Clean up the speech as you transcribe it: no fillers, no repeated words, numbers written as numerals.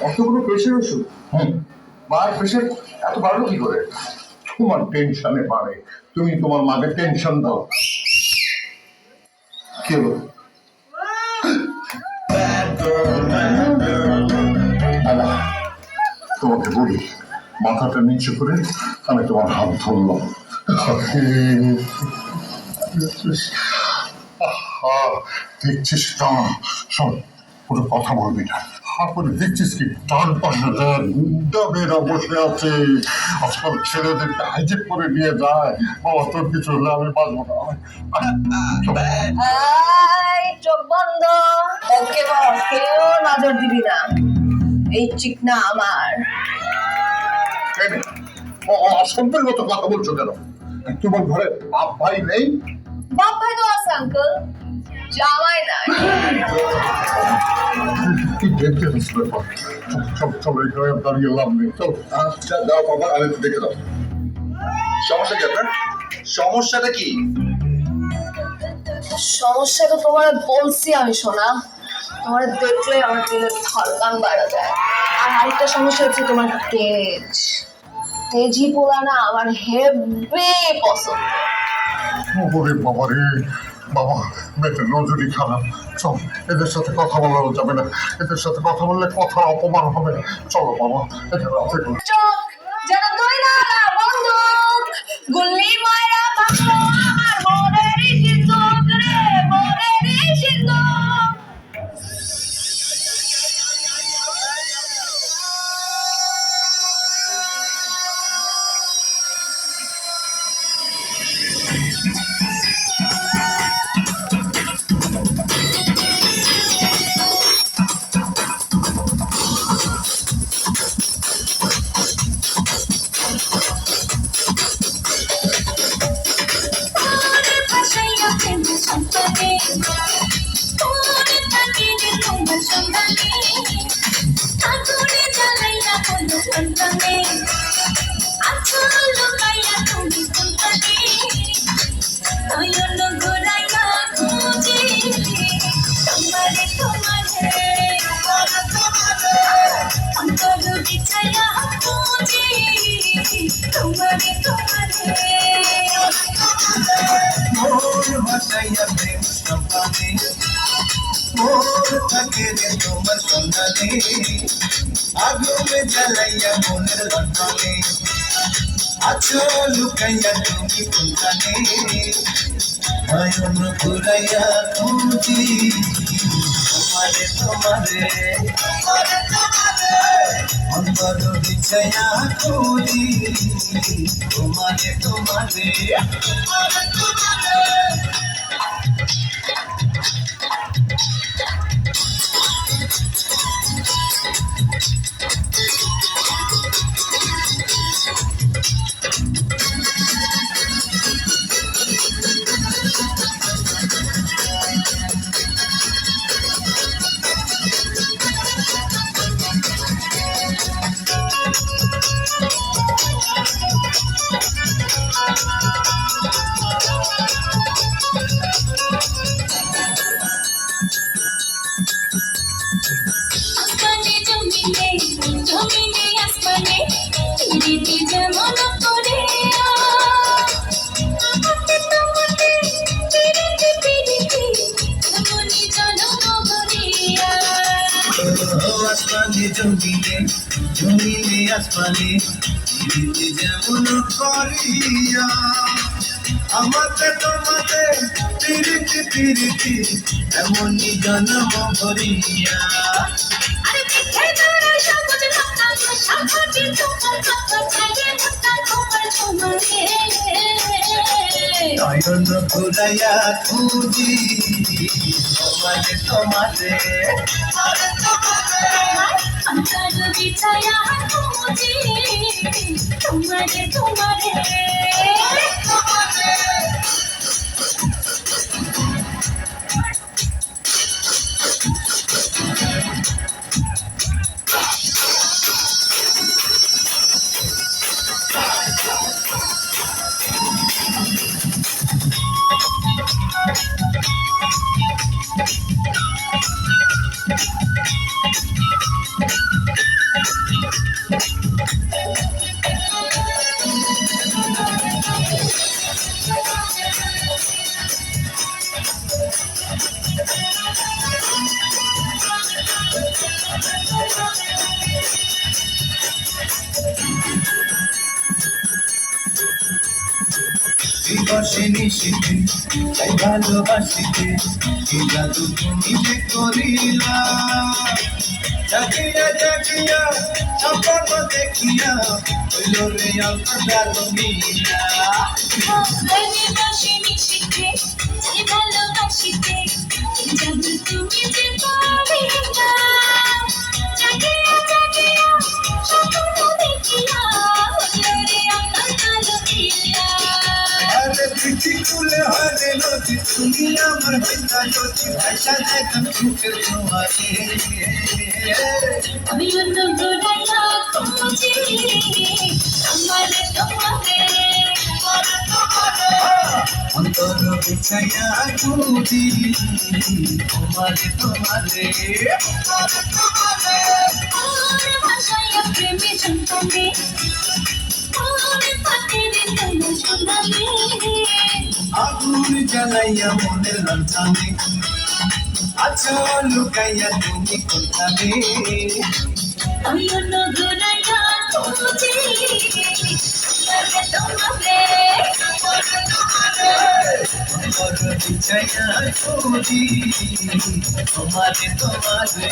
এতগুলো প্রেশার ওষুধ? মার প্রেশার এত বাড়লো কি করে? তোমার টেনশনে বাড়ে, তুমি তোমার মাকে টেনশন দাও। কি হলো? তোমাকে বলি, মাথাটা নিচু করে আমি তোমার হাত ধরলাম। দেখছিস না? শোন, কোনো কথা বলবি না। তারপরে দেখছিস কি ডান পাশে গুন্ডা মেয়েরা বসে আছে, আজকাল ছেলেদেরকে হাইজেক করে নিয়ে যায়। বাবা তোর কিছু হলে আমি বাঁচবো না। চোখ বন্ধ। ওকে বস, কেউ নজর দিবি না। এই চিকনা আমার। অসভ্যের মতো কথা বলছো কেন? তোমার ঘরে বাপ ভাই নেই? বাপ ভাই তো আছে আঙ্কেল, জামাই নাই। কি ডেঞ্জারাস ব্যাপার। চল চল, এখানে দাঁড়িয়ে লাভ নেই, চল। আচ্ছা দাও বাবা, আমি একটু দেখে দাও। সমস্যা কি আপনার? সমস্যাটা কি? সমস্যা তো তোমার বলছি আমি, শোনা। তোমার দেখলে আমার দিলের ধড়কান বাড়া যায়। আর আরেকটা সমস্যা হচ্ছে তোমার তেজ। তেজি পোলা না আমার হেভি পছন্দ। ওরে বাবা রে বাবা, মেয়েটার নজরই খারাপ। চল, এদের সাথে কথা বলানো যাবে না, এদের সাথে কথা বললে কথা অপমান হবে। চলো বাবা, এখানে আছে। চোখ যেন তুই না বন্দুক, গুল্লি মায়েরা বাঁচলো আমার মনেরই সিন্দুক রে, মনেরই সিন্দুক। তোমার সন্ধানে আগুনে জ্বালাইয়া মনের লন্ডনে আছো লুকাইয়া তুমি কোনখানে নয়ন ঘুরাইয়া খুঁজি তোমারে তোমারে অন্তর বিছাইয়া খুঁজি তোমারে তোমারে। জমিনে জমিনে আসমানে যেমন করিয়া আমাকে তোমাকে পিরিতি পিরিতি এমনই জন্ম ভরিয়া নয়ন ঘুরাইয়া খুঁজি তোমারে তোমারে অন্তর বিছায়া খুঁজি তোমারে তোমারে। দিবসে নিশিতে তাই ভালোবাসিতে কি জাদু তুমি যে করিলা জাগিয়া জাগিয়া স্বপ্ন দেখিয়া হইল রে অন্তর মিলা দিবসে নিশিতে তাই ভালোবাসিতে কি জাদু তুমি যে করিলা জাগিয়া জাগিয়া স্বপ্ন দেখিয়া হইল রে অন্তর মিলা আরে পিঠি কুলে হারে নদী তুমি আমার পিতা জ্যোতি ভাষা দেখন সুখের তোমাকে আমি অন্য গোড়াইয়া খুঁজি তোমারে তোমারে অন্তর বিছাইয়া খুঁজি তোমারে তোমারে ভাষায় প্রেমে সন্তানে আগুন জ্বালাইয়া মনের লঞ্চানে আচ্ছা লুকাইয়া তুমি কোথানে আমি অন্য ঘুরাইয়া খুঁজি তোমারে বড় বিছাইয়া খুঁজি তোমারে তোমারে